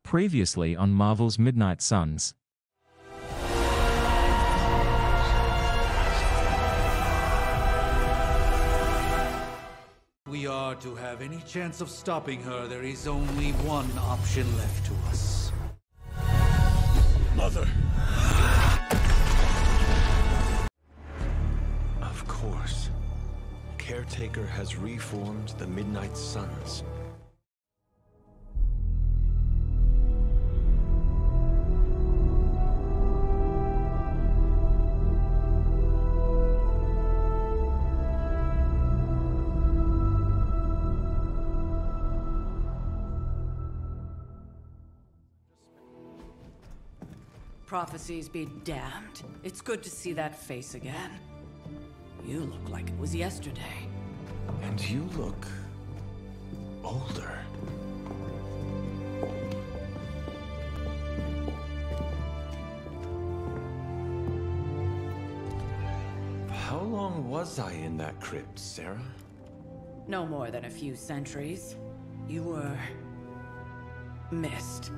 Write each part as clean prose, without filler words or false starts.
Previously on Marvel's Midnight Suns. We are to have any chance of stopping her, there is only one option left to us. Mother! Of course. Caretaker has reformed the Midnight Suns. Prophecies be damned. It's good to see that face again. You look like it was yesterday. And you look older. How long was I in that crypt, Sarah? No more than a few centuries. You were... missed.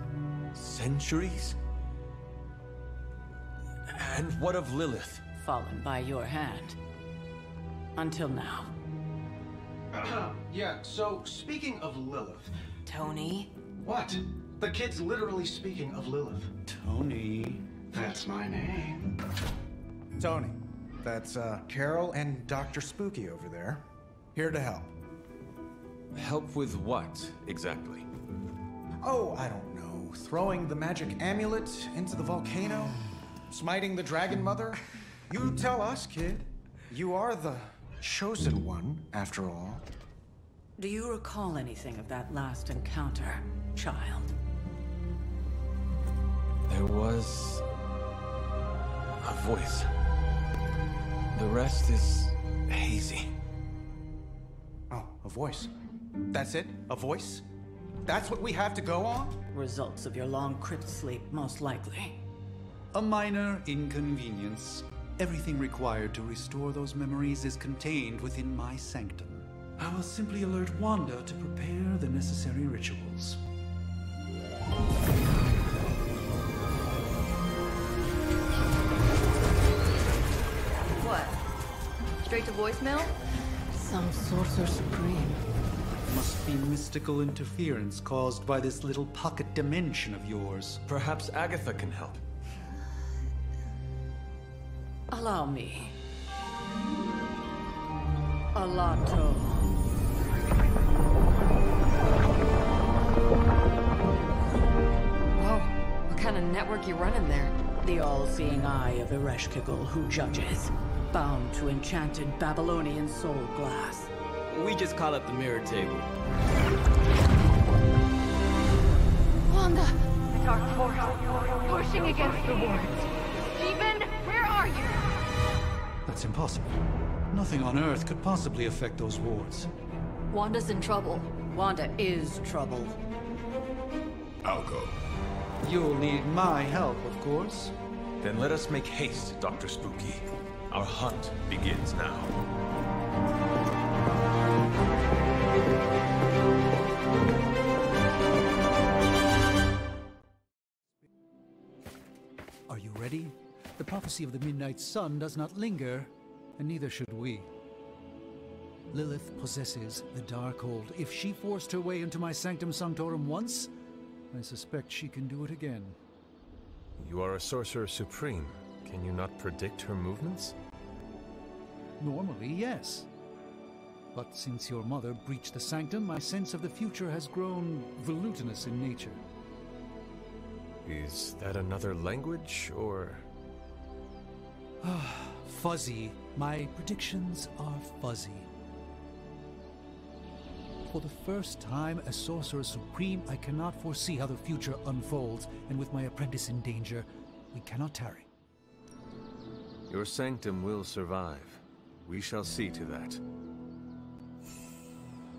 Centuries? And what of Lilith? Fallen by your hand. Until now. Yeah, so speaking of Lilith... Tony? What? The kid's literally speaking of Lilith. Tony... That's my name. Tony, that's Carol and Dr. Spooky over there. Here to help. Help with what, exactly? Oh, I don't know. Throwing the magic amulet into the volcano? Smiting the Dragon Mother? You tell us, kid. You are the chosen one, after all. Do you recall anything of that last encounter, child? There was... a voice. The rest is hazy. Oh, a voice. That's it? A voice? That's what we have to go on? Results of your long crypt sleep, most likely. A minor inconvenience. Everything required to restore those memories is contained within my sanctum. I will simply alert Wanda to prepare the necessary rituals. What? Straight to voicemail? Some sorcerer supreme. Must be mystical interference caused by this little pocket dimension of yours. Perhaps Agatha can help. Allow me. Alato. Whoa, what kind of network you running there? The all-seeing eye of Ereshkigal who judges. Bound to enchanted Babylonian soul glass. We just call it the mirror table. Wanda! The dark force, pushing against the wards. Stephen, where are you? That's impossible. Nothing on Earth could possibly affect those wards. Wanda's in trouble. Wanda is trouble. I'll go. You'll need my help, of course. Then let us make haste, Dr. Spooky. Our hunt begins now. Are you ready? The prophecy of the Midnight Sun does not linger, and neither should we. Lilith possesses the Darkhold. If she forced her way into my Sanctum Sanctorum once, I suspect she can do it again. You are a Sorcerer Supreme. Can you not predict her movements? Normally, yes. But since your mother breached the Sanctum, my sense of the future has grown volutinous in nature. Is that another language, or...? Fuzzy. My predictions are fuzzy. For the first time as Sorcerer Supreme, I cannot foresee how the future unfolds, and with my apprentice in danger, we cannot tarry. Your sanctum will survive. We shall see to that.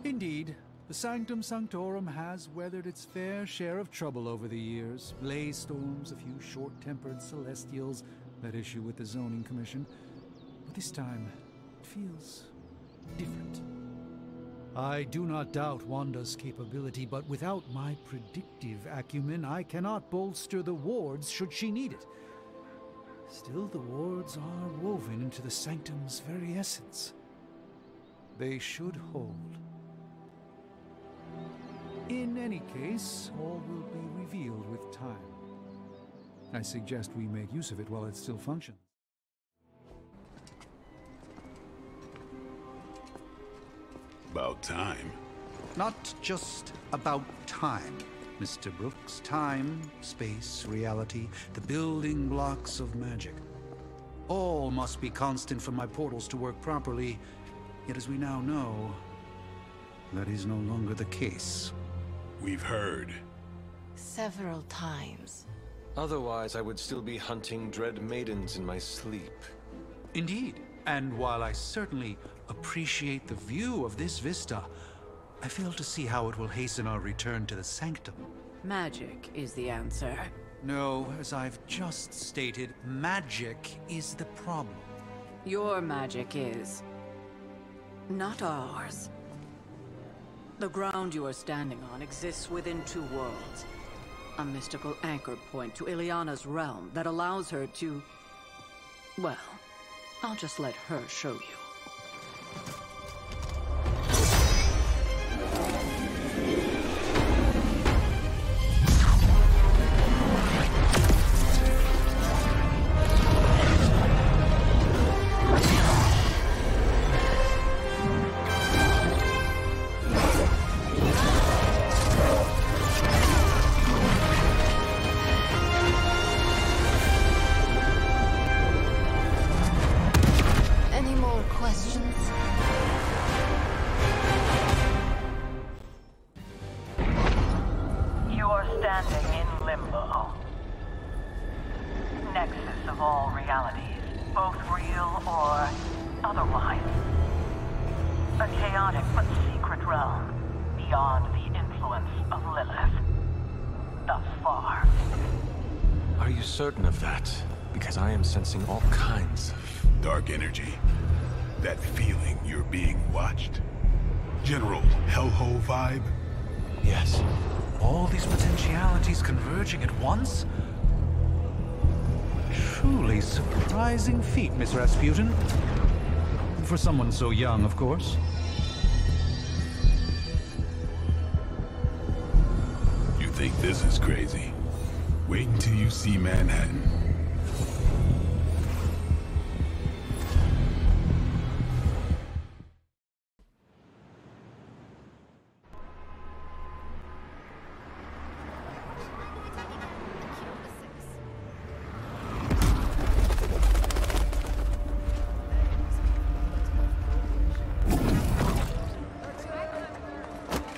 Indeed, the Sanctum Sanctorum has weathered its fair share of trouble over the years. Blaze storms, a few short-tempered celestials, that issue with the Zoning Commission. But this time, it feels different. I do not doubt Wanda's capability, but without my predictive acumen, I cannot bolster the wards should she need it. Still, the wards are woven into the Sanctum's very essence. They should hold. In any case, all will be revealed with time. I suggest we make use of it while it still functions. About time. Not just about time, Mr. Brooks. Time, space, reality, the building blocks of magic. All must be constant for my portals to work properly, yet as we now know, that is no longer the case. We've heard. Several times. Otherwise, I would still be hunting dread maidens in my sleep. Indeed. And while I certainly appreciate the view of this vista, I fail to see how it will hasten our return to the Sanctum. Magic is the answer. No, as I've just stated, magic is the problem. Your magic is not ours. The ground you are standing on exists within two worlds. A mystical anchor point to Ileana's realm that allows her to... well, I'll just let her show you. Certain of that, because I am sensing all kinds of... dark energy. That feeling you're being watched. General hellhole vibe? Yes. All these potentialities converging at once? Truly surprising feat, Miss Rasputin. For someone so young, of course. You think this is crazy? Wait until you see Manhattan.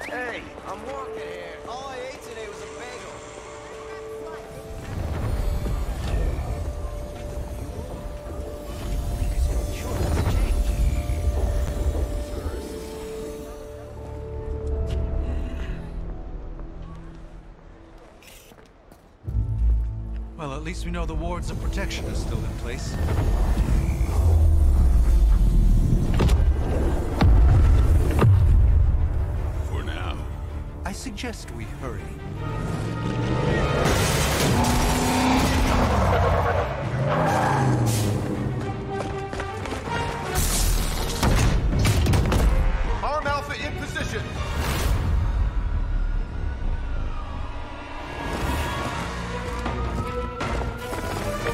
Hey, I'm walking here. All I ate today was a bagel. Well, at least we know the wards of protection are still in place. For now. I suggest we hurry. Arm Alpha in position.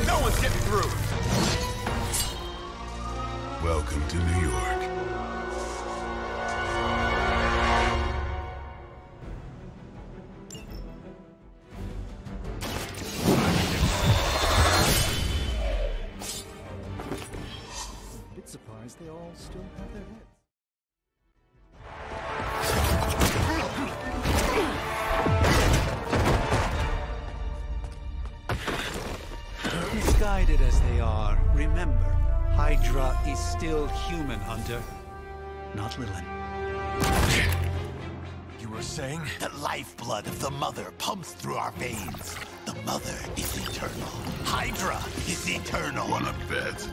No one's getting through. Welcome to New York. A bit surprised they all still have their heads. Misguided as they are, remember, Hydra is still human, Hunter. Not Lilin. You were saying? The lifeblood of the Mother pumps through our veins. The Mother is eternal. Hydra is eternal. Wanna bet?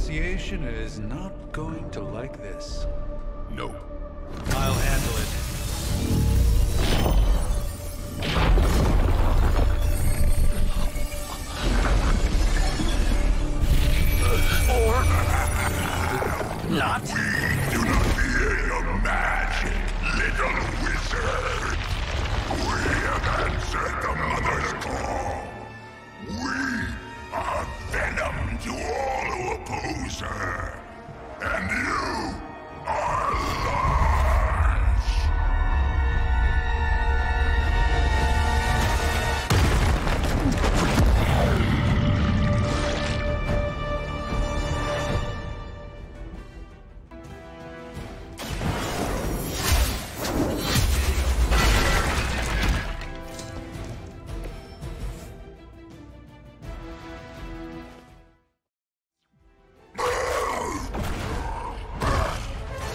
Association is not going to like this. No. I'll handle it. Or not. We do not fear your magic, little wizard. We have answered the Mother's call. We are venom to all who oppose her. And you are large.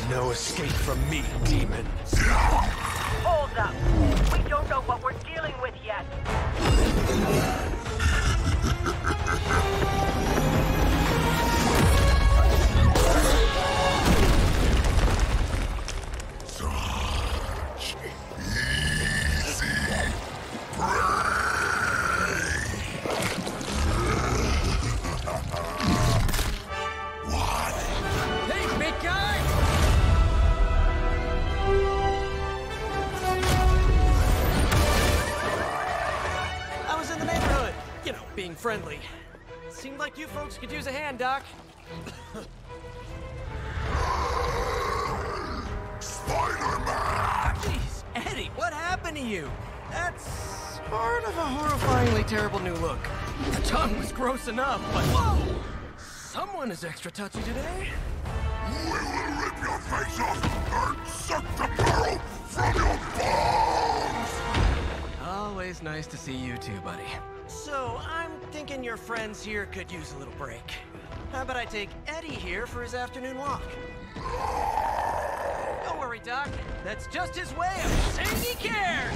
No escape from me, demon. Hold up. We don't know what we're dealing with yet. Such easy prey. What? Hey, big guy! I was in the neighborhood. You know, being friendly. Seemed like you folks could use a hand, Doc. Spider-Man! Jeez, Eddie, what happened to you? That's sort of a horrifyingly terrible new look. The tongue was gross enough, but whoa! Someone is extra touchy today. We will rip your face off and suck the marrow from your bones! Always nice to see you too, buddy. So, I'm thinking your friends here could use a little break. How about I take Eddie here for his afternoon walk? Don't worry, Doc. That's just his way of saying he cares!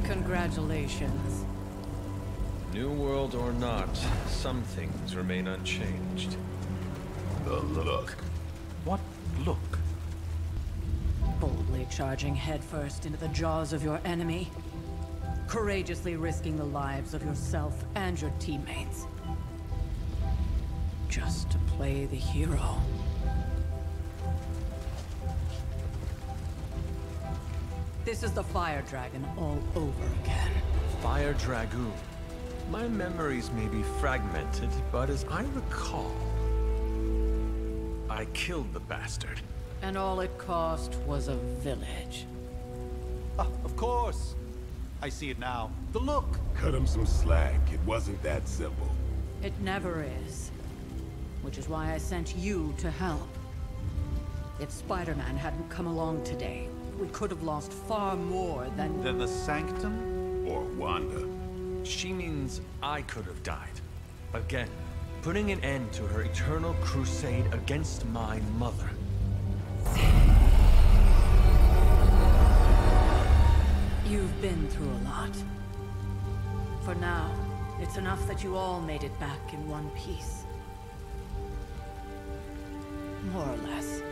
Congratulations. New world or not, some things remain unchanged. The look. What look? Boldly charging headfirst into the jaws of your enemy. Courageously risking the lives of yourself and your teammates. Just to play the hero. This is the Fire Dragon all over again. Fire Dragoon. My memories may be fragmented, but as I recall, I killed the bastard. And all it cost was a village. Of course. I see it now. The look. Cut him some slack. It wasn't that simple. It never is. Which is why I sent you to help. If Spider-Man hadn't come along today, we could have lost far more than... Then the Sanctum? Or Wanda. She means I could have died. Again, putting an end to her eternal crusade against my mother. You've been through a lot. For now, it's enough that you all made it back in one piece. More or less.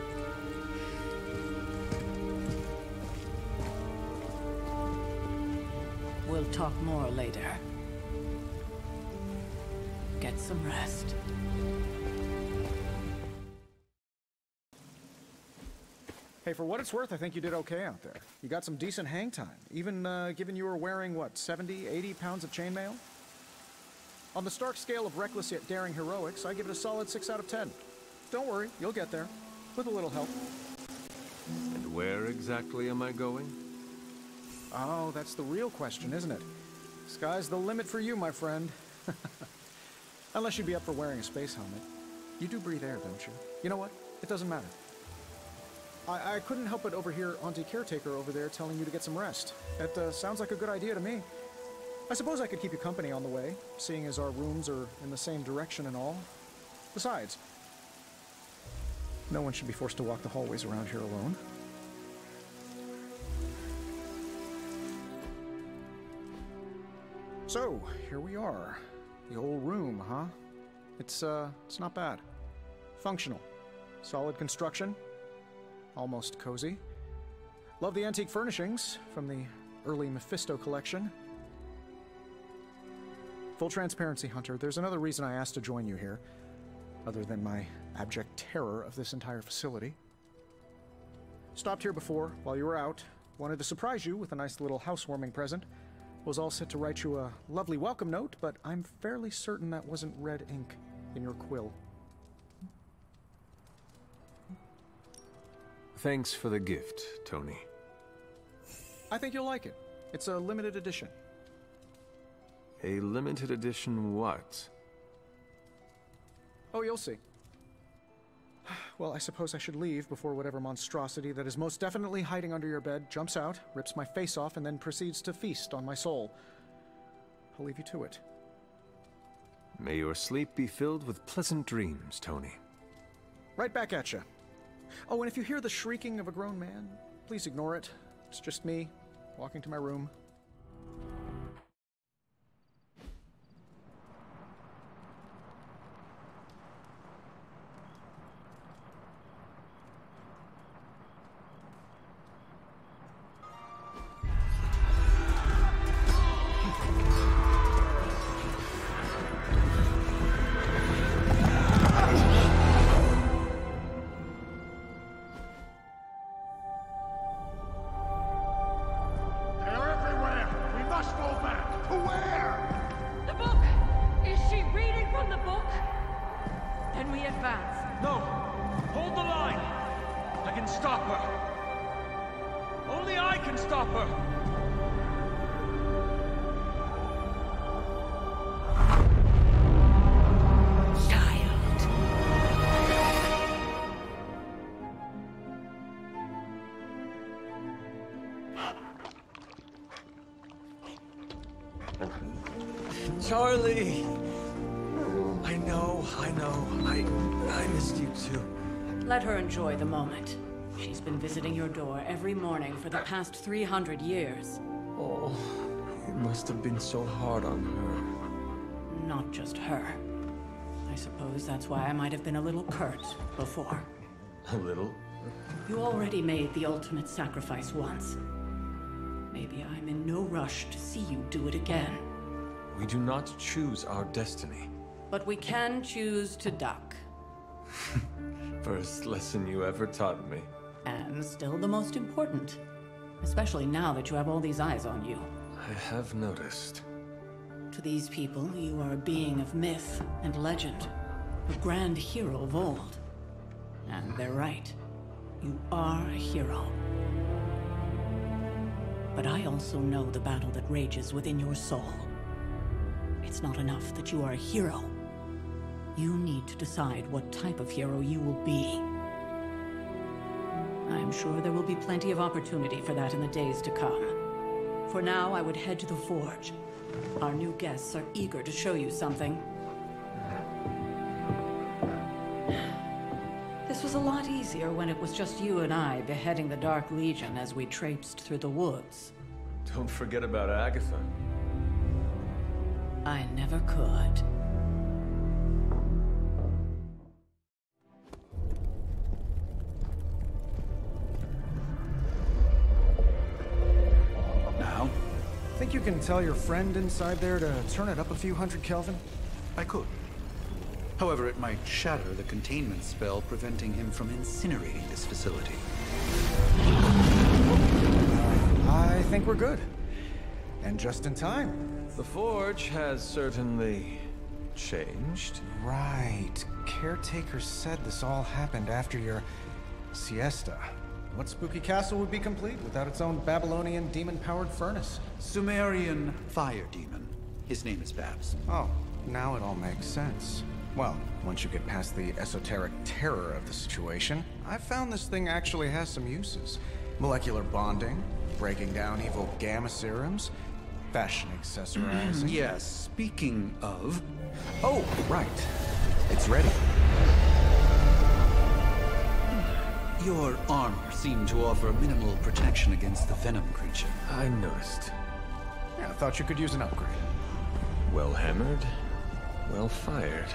We'll talk more later. Get some rest. Hey, for what it's worth, I think you did okay out there. You got some decent hang time, even given you were wearing, what, 70, 80 pounds of chainmail? On the Stark scale of reckless yet daring heroics, I give it a solid 6 out of 10. Don't worry, you'll get there. With a little help. And where exactly am I going? Oh, that's the real question, isn't it? Sky's the limit for you, my friend. Unless you'd be up for wearing a space helmet. You do breathe air, don't you? You know what? It doesn't matter. I couldn't help but overhear Auntie Caretaker over there telling you to get some rest. That sounds like a good idea to me. I suppose I could keep you company on the way, seeing as our rooms are in the same direction and all. Besides, no one should be forced to walk the hallways around here alone. So, here we are. The old room, huh? It's not bad. Functional. Solid construction. Almost cozy. Love the antique furnishings from the early Mephisto collection. Full transparency, Hunter, there's another reason I asked to join you here, other than my abject terror of this entire facility. Stopped here before, while you were out. Wanted to surprise you with a nice little housewarming present. Was all set to write you a lovely welcome note, but I'm fairly certain that wasn't red ink in your quill. Thanks for the gift, Tony. I think you'll like it. It's a limited edition. A limited edition what? Oh, you'll see. Well, I suppose I should leave before whatever monstrosity that is most definitely hiding under your bed jumps out, rips my face off, and then proceeds to feast on my soul. I'll leave you to it. May your sleep be filled with pleasant dreams, Tony. Right back at you. Oh, and if you hear the shrieking of a grown man, please ignore it. It's just me, walking to my room. Charlie! I know. I missed you too. Let her enjoy the moment. She's been visiting your door every morning for the past 300 years. Oh, it must have been so hard on her. Not just her. I suppose that's why I might have been a little curt before. A little? You already made the ultimate sacrifice once. Maybe I'm in no rush to see you do it again. We do not choose our destiny. But we can choose to duck. First lesson you ever taught me. And still the most important. Especially now that you have all these eyes on you. I have noticed. To these people, you are a being of myth and legend. A grand hero of old. And they're right. You are a hero. But I also know the battle that rages within your soul. It's not enough that you are a hero. You need to decide what type of hero you will be. I'm sure there will be plenty of opportunity for that in the days to come. For now, I would head to the Forge. Our new guests are eager to show you something. This was a lot easier when it was just you and I beheading the Dark Legion as we traipsed through the woods. Don't forget about Agatha. I never could. Now? Think you can tell your friend inside there to turn it up a few hundred Kelvin? I could. However, it might shatter the containment spell preventing him from incinerating this facility. I think we're good. And just in time. The Forge has certainly changed. Right. Caretaker said this all happened after your siesta. What spooky castle would be complete without its own Babylonian demon-powered furnace? Sumerian fire demon. His name is Babs. Oh, now it all makes sense. Well, once you get past the esoteric terror of the situation, I've found this thing actually has some uses. Molecular bonding, breaking down evil gamma serums, fashion accessorizing. Yes, speaking of... Oh, right. It's ready. Your armor seemed to offer minimal protection against the venom creature. I noticed. Yeah, I thought you could use an upgrade. Well hammered, well fired.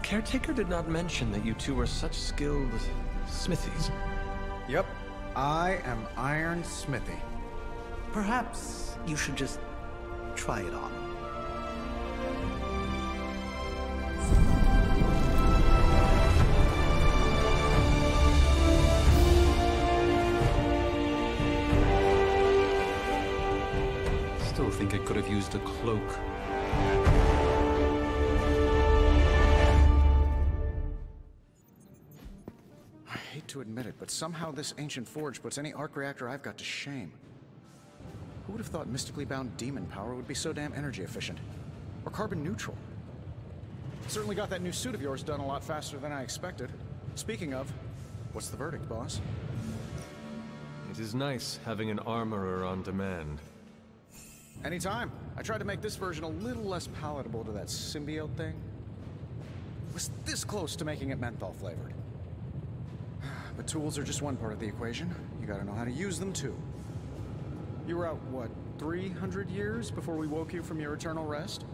Caretaker did not mention that you two were such skilled smithies. Yep, I am Iron Smithy. Perhaps you should just try it on. Still think I could have used a cloak. I hate to admit it, but somehow this ancient forge puts any arc reactor I've got to shame. Who would have thought mystically bound demon power would be so damn energy efficient? Or carbon neutral? Certainly got that new suit of yours done a lot faster than I expected. Speaking of, what's the verdict, boss? It is nice having an armorer on demand. Anytime. I tried to make this version a little less palatable to that symbiote thing. It was this close to making it menthol flavored. But tools are just one part of the equation. You gotta know how to use them too. You were out, what, 300 years before we woke you from your eternal rest?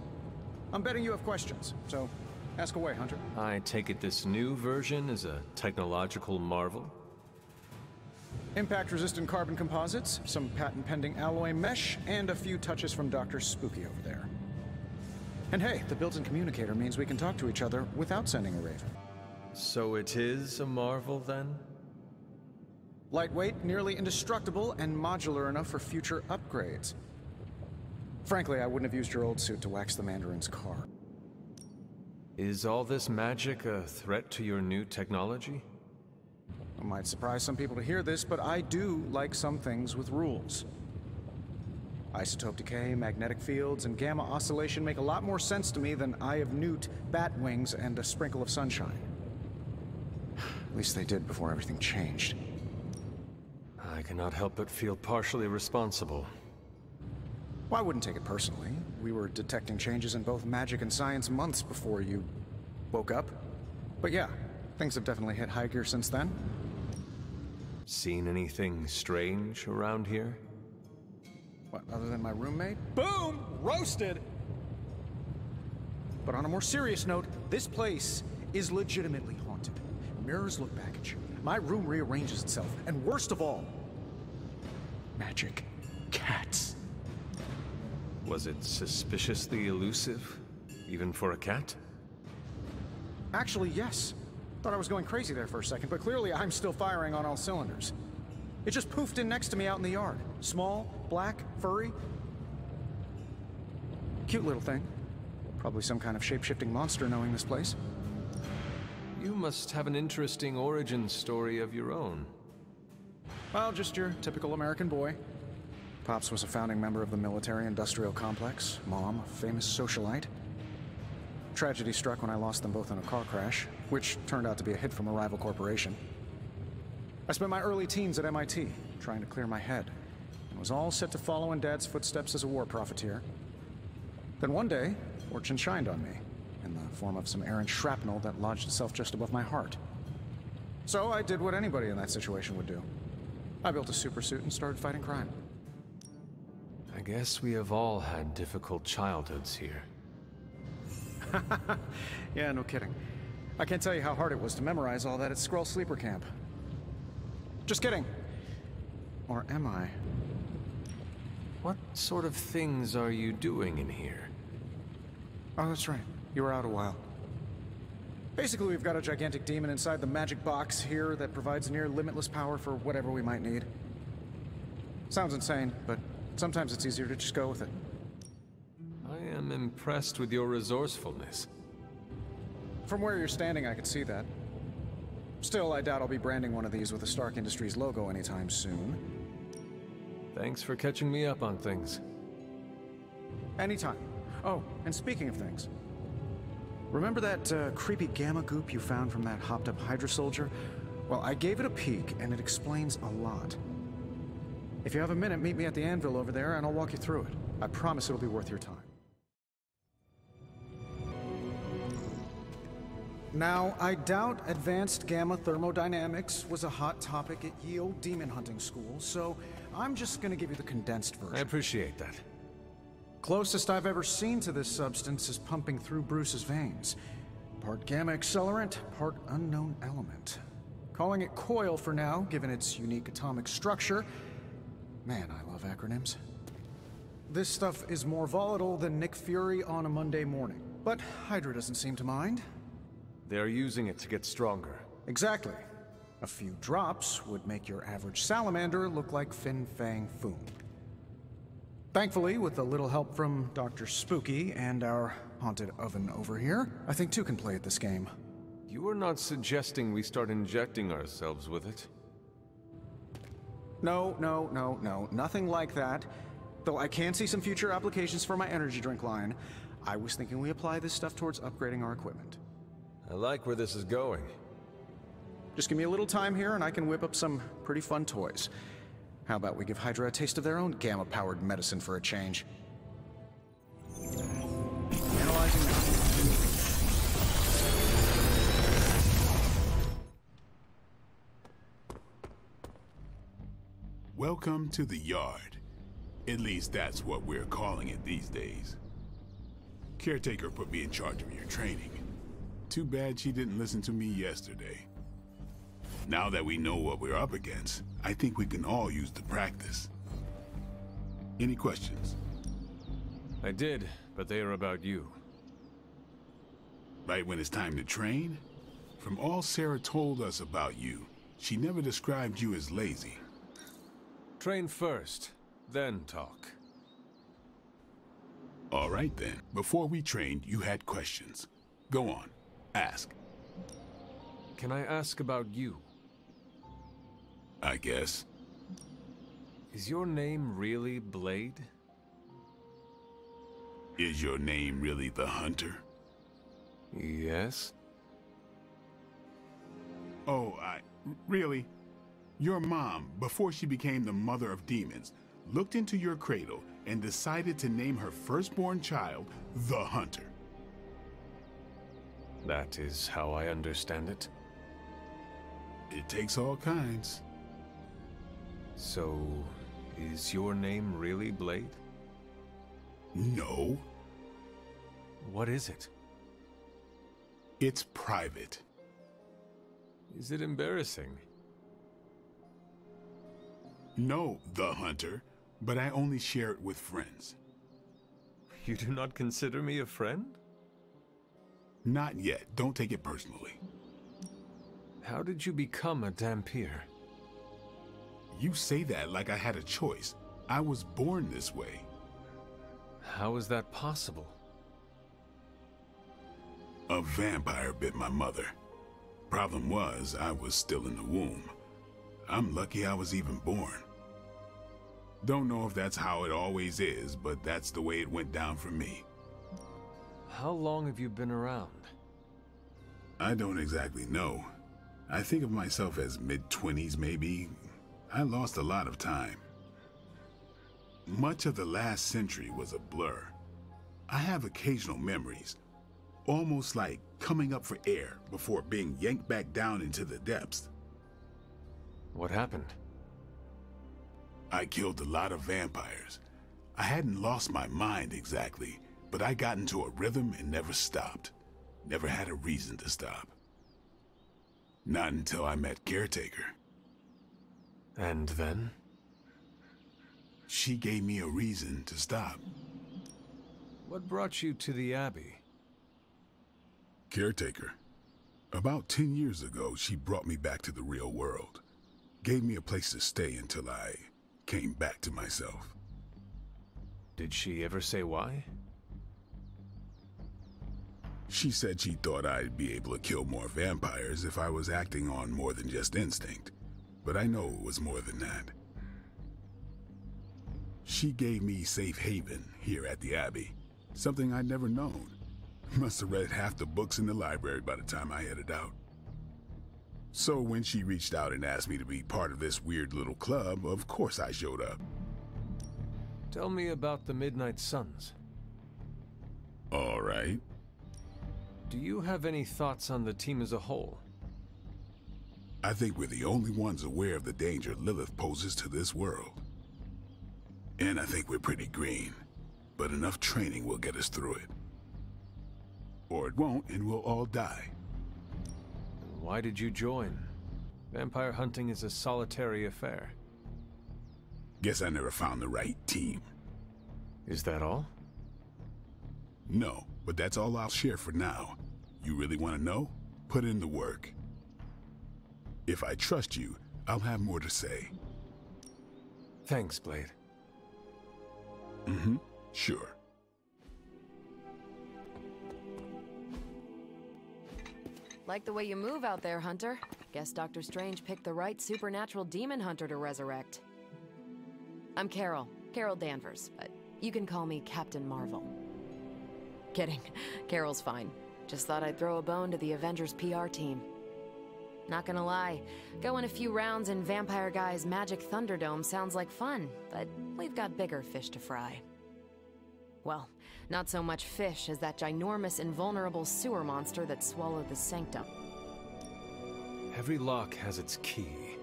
I'm betting you have questions, so ask away, Hunter. I take it this new version is a technological marvel? Impact-resistant carbon composites, some patent-pending alloy mesh, and a few touches from Dr. Spooky over there. And hey, the built-in communicator means we can talk to each other without sending a raven. So it is a marvel, then? Lightweight, nearly indestructible, and modular enough for future upgrades. Frankly, I wouldn't have used your old suit to wax the Mandarin's car. Is all this magic a threat to your new technology? It might surprise some people to hear this, but I do like some things with rules. Isotope decay, magnetic fields, and gamma oscillation make a lot more sense to me than Eye of Newt, bat wings, and a sprinkle of sunshine. At least they did before everything changed. I cannot help but feel partially responsible. Well, I wouldn't take it personally. We were detecting changes in both magic and science months before you woke up. But yeah, things have definitely hit high gear since then. Seen anything strange around here? What, other than my roommate? Boom! Roasted! But on a more serious note, this place is legitimately haunted. Mirrors look back at you. My room rearranges itself. And worst of all, magic cats. Was it suspiciously elusive, even for a cat? Actually, yes. Thought I was going crazy there for a second, but clearly I'm still firing on all cylinders. It just poofed in next to me out in the yard. Small, black, furry. Cute little thing. Probably some kind of shape-shifting monster knowing this place. You must have an interesting origin story of your own. Well, just your typical American boy. Pops was a founding member of the military-industrial complex. Mom, a famous socialite. Tragedy struck when I lost them both in a car crash, which turned out to be a hit from a rival corporation. I spent my early teens at MIT, trying to clear my head, and was all set to follow in Dad's footsteps as a war profiteer. Then one day, fortune shined on me, in the form of some errant shrapnel that lodged itself just above my heart. So I did what anybody in that situation would do. I built a supersuit and started fighting crime. I guess we have all had difficult childhoods here. Yeah, no kidding. I can't tell you how hard it was to memorize all that at Skrull Sleeper Camp. Just kidding. Or am I? What sort of things are you doing in here? Oh, that's right. You were out a while. Basically, we've got a gigantic demon inside the magic box here that provides near limitless power for whatever we might need. Sounds insane, but sometimes it's easier to just go with it. I am impressed with your resourcefulness. From where you're standing, I could see that. Still, I doubt I'll be branding one of these with a Stark Industries logo anytime soon. Thanks for catching me up on things. Anytime. Oh, and speaking of things, remember that creepy gamma goop you found from that hopped-up Hydra soldier? Well, I gave it a peek, and it explains a lot. If you have a minute, meet me at the anvil over there, and I'll walk you through it. I promise it'll be worth your time. Now, I doubt advanced gamma thermodynamics was a hot topic at ye old demon hunting school, so I'm just gonna give you the condensed version. I appreciate that. Closest I've ever seen to this substance is pumping through Bruce's veins. Part gamma accelerant, part unknown element. Calling it coil for now, given its unique atomic structure. Man, I love acronyms. This stuff is more volatile than Nick Fury on a Monday morning, but Hydra doesn't seem to mind. They're using it to get stronger. Exactly. A few drops would make your average salamander look like Fin Fang Foom. Thankfully, with a little help from Dr. Spooky and our haunted oven over here, I think two can play at this game. You are not suggesting we start injecting ourselves with it? No, nothing like that. Though I can see some future applications for my energy drink line. I was thinking we apply this stuff towards upgrading our equipment. I like where this is going. Just give me a little time here and I can whip up some pretty fun toys. How about we give Hydra a taste of their own gamma-powered medicine for a change? Analyzing now. Welcome to the Yard. At least that's what we're calling it these days. Caretaker put me in charge of your training. Too bad she didn't listen to me yesterday. Now that we know what we're up against, I think we can all use the practice. Any questions? I did, but they are about you. Right when it's time to train? From all Sarah told us about you, she never described you as lazy. Train first, then talk. All right then. Before we trained, you had questions. Go on. Ask. Can I ask about you? I guess. Is your name really Blade? Is your name really the Hunter? Yes. Oh, really? Your mom, before she became the mother of demons, looked into your cradle and decided to name her firstborn child the Hunter. That is how I understand it. It takes all kinds. So, is your name really Blade? No. What is it? It's private. Is it embarrassing? No, the Hunter, but I only share it with friends. You do not consider me a friend? Not yet. Don't take it personally. How did you become a Dhampir? You say that like I had a choice. I was born this way. How is that possible? A vampire bit my mother. Problem was, I was still in the womb. I'm lucky I was even born. Don't know if that's how it always is, but that's the way it went down for me. How long have you been around? I don't exactly know. I think of myself as mid-20s maybe. I lost a lot of time. Much of the last century was a blur. I have occasional memories, almost like coming up for air before being yanked back down into the depths. What happened? I killed a lot of vampires. I hadn't lost my mind exactly, but I got into a rhythm and never stopped. Never had a reason to stop. Not until I met Caretaker. And then? She gave me a reason to stop. What brought you to the Abbey? Caretaker. About 10 years ago, she brought me back to the real world. Gave me a place to stay until I came back to myself. Did she ever say why? She said she thought I'd be able to kill more vampires if I was acting on more than just instinct. But I know it was more than that. She gave me safe haven here at the Abbey. Something I'd never known. Must have read half the books in the library by the time I headed out. So when she reached out and asked me to be part of this weird little club, of course I showed up. Tell me about the Midnight Suns. All right. Do you have any thoughts on the team as a whole? I think we're the only ones aware of the danger Lilith poses to this world. And I think we're pretty green, but enough training will get us through it. Or it won't, and we'll all die. Why did you join? Vampire hunting is a solitary affair. Guess I never found the right team. Is that all? No, but that's all I'll share for now. You really want to know? Put in the work. If I trust you, I'll have more to say. Thanks, Blade. Mm-hmm, sure. Like the way you move out there, Hunter. Guess Dr. Strange picked the right supernatural demon hunter to resurrect. I'm Carol Danvers, but you can call me Captain Marvel. Kidding, Carol's fine. Just thought I'd throw a bone to the Avengers PR team. Not gonna lie, going a few rounds in Vampire Guy's Magic Thunderdome sounds like fun, but we've got bigger fish to fry. Well, not so much fish as that ginormous invulnerable sewer monster that swallowed the Sanctum. Every lock has its key.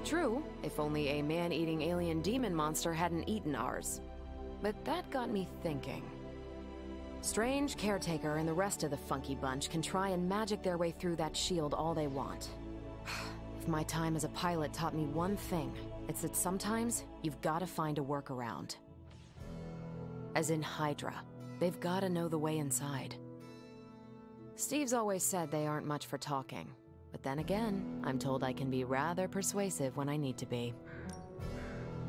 True, if only a man-eating alien demon monster hadn't eaten ours. But that got me thinking. Strange, Caretaker, and the rest of the funky bunch can try and magic their way through that shield all they want. If my time as a pilot taught me one thing, it's that sometimes you've got to find a workaround. As in Hydra. They've got to know the way inside. Steve's always said they aren't much for talking. But then again, I'm told I can be rather persuasive when I need to be.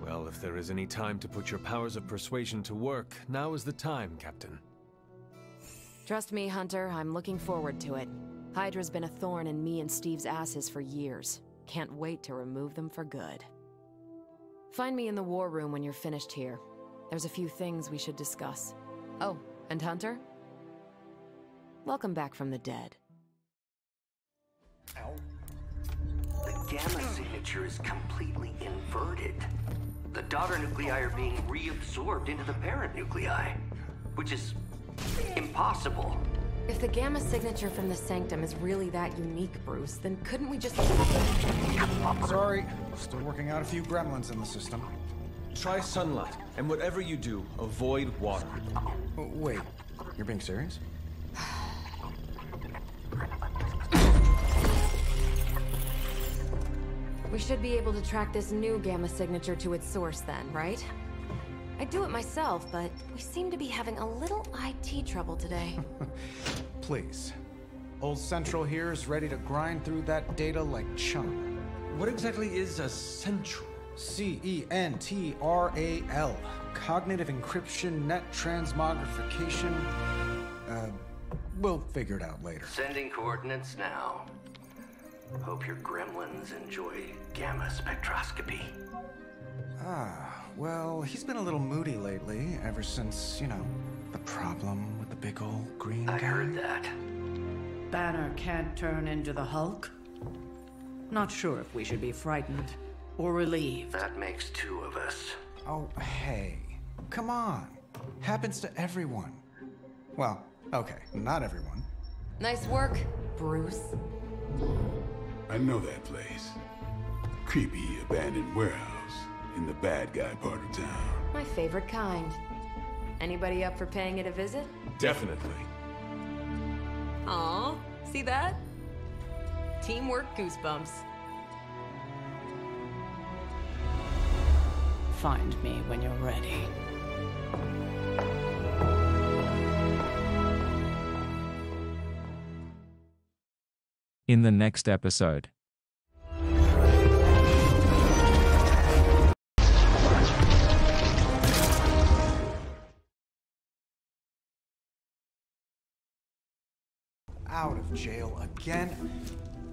Well, if there is any time to put your powers of persuasion to work, now is the time, Captain. Trust me, Hunter, I'm looking forward to it. Hydra's been a thorn in me and Steve's asses for years. Can't wait to remove them for good. Find me in the war room when you're finished here. There's a few things we should discuss. Oh, and Hunter? Welcome back from the dead. Ow. The gamma signature is completely inverted. The daughter nuclei are being reabsorbed into the parent nuclei, which is impossible. If the gamma signature from the Sanctum is really that unique, Bruce, then couldn't we just... Sorry, still working out a few gremlins in the system. Try sunlight, and whatever you do, avoid water. Wait, you're being serious? We should be able to track this new gamma signature to its source then, right? I'd do it myself, but we seem to be having a little IT trouble today. Please. Old Central here is ready to grind through that data like chum. What exactly is a Central? CENTRAL. Cognitive Encryption Net Transmogrification. We'll figure it out later. Sending coordinates now. Hope your gremlins enjoy gamma spectroscopy. Well, he's been a little moody lately, ever since, you know, the problem with the big old green guy. I heard that. Banner can't turn into the Hulk? Not sure if we should be frightened or relieved. That makes two of us. Oh, hey. Come on. Happens to everyone. Well, okay, not everyone. Nice work, Bruce. I know that place. Creepy abandoned warehouse in the bad guy part of town. My favorite kind. Anybody up for paying it a visit? Definitely. Aw, see that? Teamwork goosebumps. Find me when you're ready. In the next episode. Out of jail again?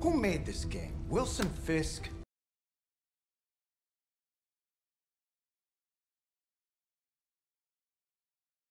Who made this game? Wilson Fisk?